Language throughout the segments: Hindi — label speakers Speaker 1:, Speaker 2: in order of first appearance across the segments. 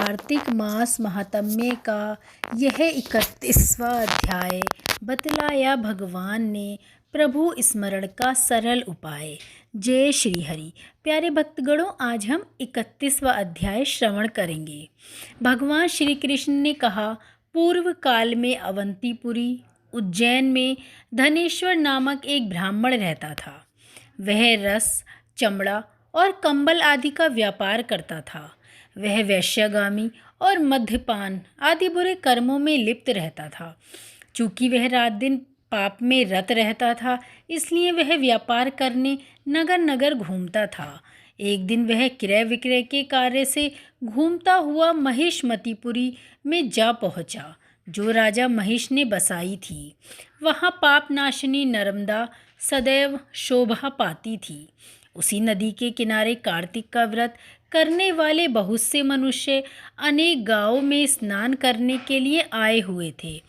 Speaker 1: कार्तिक मास महात्म्य का यह 31वां अध्याय बतलाया भगवान ने प्रभु स्मरण का सरल उपाय। जय श्री हरि। प्यारे भक्तगणों, आज हम 31वां अध्याय श्रवण करेंगे। भगवान श्री कृष्ण ने कहा, पूर्व काल में अवंतीपुरी उज्जैन में धनेश्वर नामक एक ब्राह्मण रहता था। वह रस, चमड़ा और कंबल आदि का व्यापार करता था। वह वैश्यगामी और मद्यपान आदि बुरे कर्मों में लिप्त रहता था। चूँकि वह रात दिन पाप में रत रहता था, इसलिए वह व्यापार करने नगर नगर घूमता था। एक दिन वह क्रय विक्रय के कार्य से घूमता हुआ महिष्मतीपुरी में जा पहुँचा, जो राजा महिष ने बसाई थी। वहाँ पाप नाशिनी नर्मदा सदैव शोभा पाती थी। उसी नदी के किनारे कार्तिक का व्रत करने वाले बहुत से मनुष्य अनेक गांवों में स्नान करने के लिए आए हुए थे।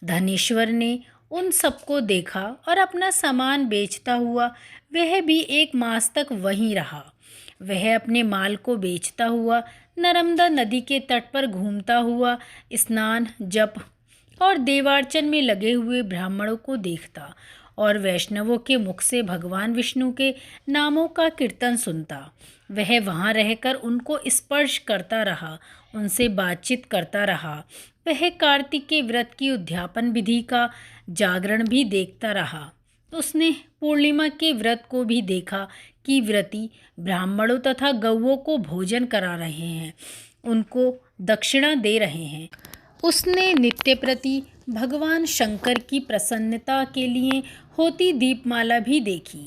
Speaker 1: धनेश्वर ने उन सबको देखा और अपना सामान बेचता हुआ वह भी 1 मास तक वहीं रहा। वह अपने माल को बेचता हुआ नर्मदा नदी के तट पर घूमता हुआ स्नान, जप और देवार्चन में लगे हुए ब्राह्मणों को देखता और वैष्णवों के मुख से भगवान विष्णु के नामों का कीर्तन सुनता। वह वहाँ रहकर उनको स्पर्श करता रहा, उनसे बातचीत करता रहा। वह कार्तिक के व्रत की उद्यापन विधि का जागरण भी देखता रहा। उसने पूर्णिमा के व्रत को भी देखा कि व्रती ब्राह्मणों तथा गौओं को भोजन करा रहे हैं, उनको दक्षिणा दे रहे हैं। उसने नित्य प्रति भगवान शंकर की प्रसन्नता के लिए होती दीपमाला भी देखी।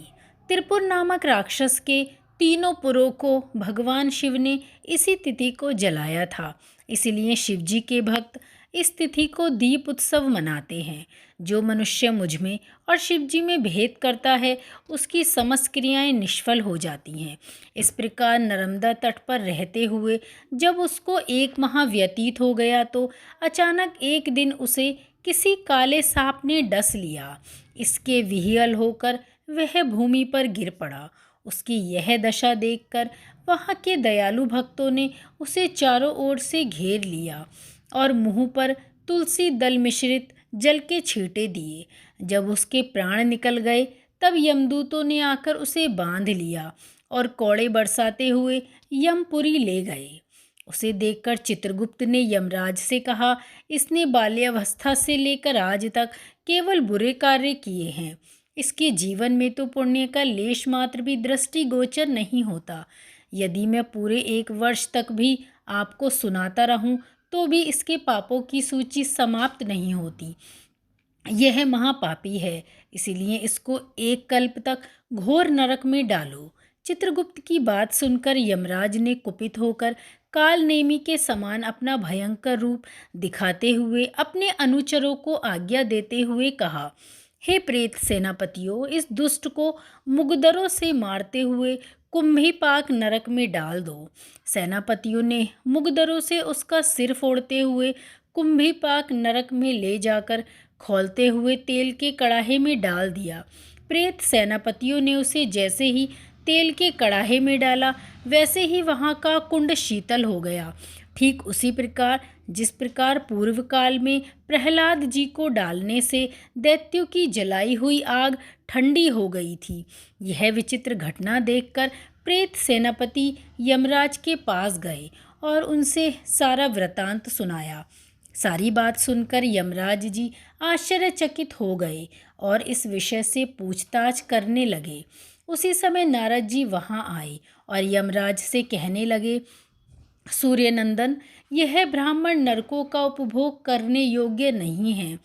Speaker 1: त्रिपुर नामक राक्षस के 3 पुरों को भगवान शिव ने इसी तिथि को जलाया था। इसलिए शिवजी के भक्त इस तिथि को दीप उत्सव मनाते हैं। जो मनुष्य मुझ में और शिवजी में भेद करता है, उसकी समस्त क्रियाएं निष्फल हो जाती हैं। इस प्रकार नर्मदा तट पर रहते हुए जब उसको 1 माह व्यतीत हो गया, तो अचानक एक दिन उसे किसी काले सांप ने डस लिया। इसके विह्वल होकर वह भूमि पर गिर पड़ा। उसकी यह दशा देखकर वहाँ के दयालु भक्तों ने उसे चारों ओर से घेर लिया और मुंह पर तुलसी दल मिश्रित जल के छींटे दिए। जब उसके प्राण निकल गए, तब यमदूतों ने आकर उसे बांध लिया और कौड़े बरसाते हुए यमपुरी ले गए। उसे देखकर चित्रगुप्त ने यमराज से कहा, इसने बाल्यावस्था से लेकर आज तक केवल बुरे कार्य किए हैं। इसके जीवन में तो पुण्य का लेश मात्र भी दृष्टिगोचर नहीं होता। यदि मैं पूरे 1 वर्ष तक भी आपको सुनाता रहूं, तो भी इसके पापों की सूची समाप्त नहीं होती। यह महापापी है, इसलिए इसको 1 कल्प तक घोर नरक में डालो। चित्रगुप्त की बात सुनकर यमराज ने कुपित होकर कालनेमी के समान अपना भयंकर रूप दिखाते हुए अपने अनुचरों को आज्ञा देते हुए कहा, हे प्रेत सेनापतियों, इस दुष्ट को मुगदरों से मारते हुए कुंभीपाक नरक में डाल दो। सेनापतियों ने मुगदरों से उसका सिर फोड़ते हुए कुंभीपाक नरक में ले जाकर खौलते हुए तेल के कड़ाहे में डाल दिया। प्रेत सेनापतियों ने उसे जैसे ही तेल के कड़ाहे में डाला, वैसे ही वहाँ का कुंड शीतल हो गया। ठीक उसी प्रकार जिस प्रकार पूर्व काल में प्रहलाद जी को डालने से दैत्यों की जलाई हुई आग ठंडी हो गई थी। यह विचित्र घटना देखकर प्रेत सेनापति यमराज के पास गए और उनसे सारा वृतांत सुनाया। सारी बात सुनकर यमराज जी आश्चर्यचकित हो गए और इस विषय से पूछताछ करने लगे। उसी समय नारद जी वहाँ आए और यमराज से कहने लगे, सूर्यनंदन, यह ब्राह्मण नरकों का उपभोग करने योग्य नहीं है।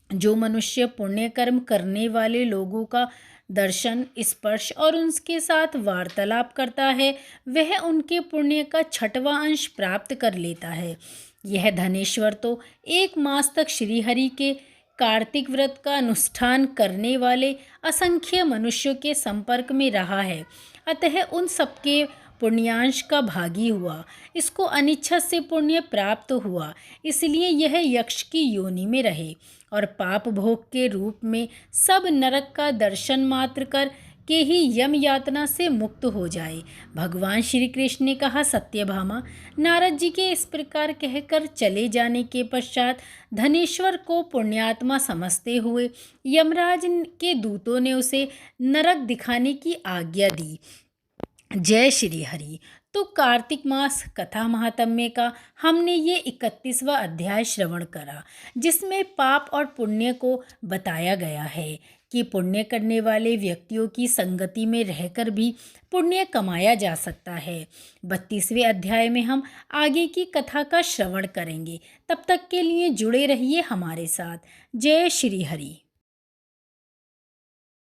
Speaker 1: जो मनुष्य पुण्य कर्म करने वाले लोगों का दर्शन, स्पर्श और उनके साथ वार्तालाप करता है, वह उनके पुण्य का 6वां अंश प्राप्त कर लेता है। यह धनेश्वर तो 1 मास तक श्रीहरि के कार्तिक व्रत का अनुष्ठान करने वाले असंख्य मनुष्यों के संपर्क में रहा है, अतः उन सबके पुण्यांश का भागी हुआ। इसको अनिच्छा से पुण्य प्राप्त हुआ, इसलिए यह यक्ष की योनि में रहे और पाप भोग के रूप में सब नरक का दर्शन मात्र कर के ही यम यातना से मुक्त हो जाए। भगवान श्री कृष्ण ने कहा, सत्यभामा, नारद जी के इस प्रकार कहकर चले जाने के पश्चात धनेश्वर को पुण्यात्मा समझते हुए यमराज के दूतों ने उसे नरक दिखाने की आज्ञा दी। जय श्री हरि। तो कार्तिक मास कथा महात्म्य का हमने ये 31वां अध्याय श्रवण करा, जिसमें पाप और पुण्य को बताया गया है कि पुण्य करने वाले व्यक्तियों की संगति में रहकर भी पुण्य कमाया जा सकता है। 32वें अध्याय में हम आगे की कथा का श्रवण करेंगे। तब तक के लिए जुड़े रहिए हमारे साथ। जय श्री हरि।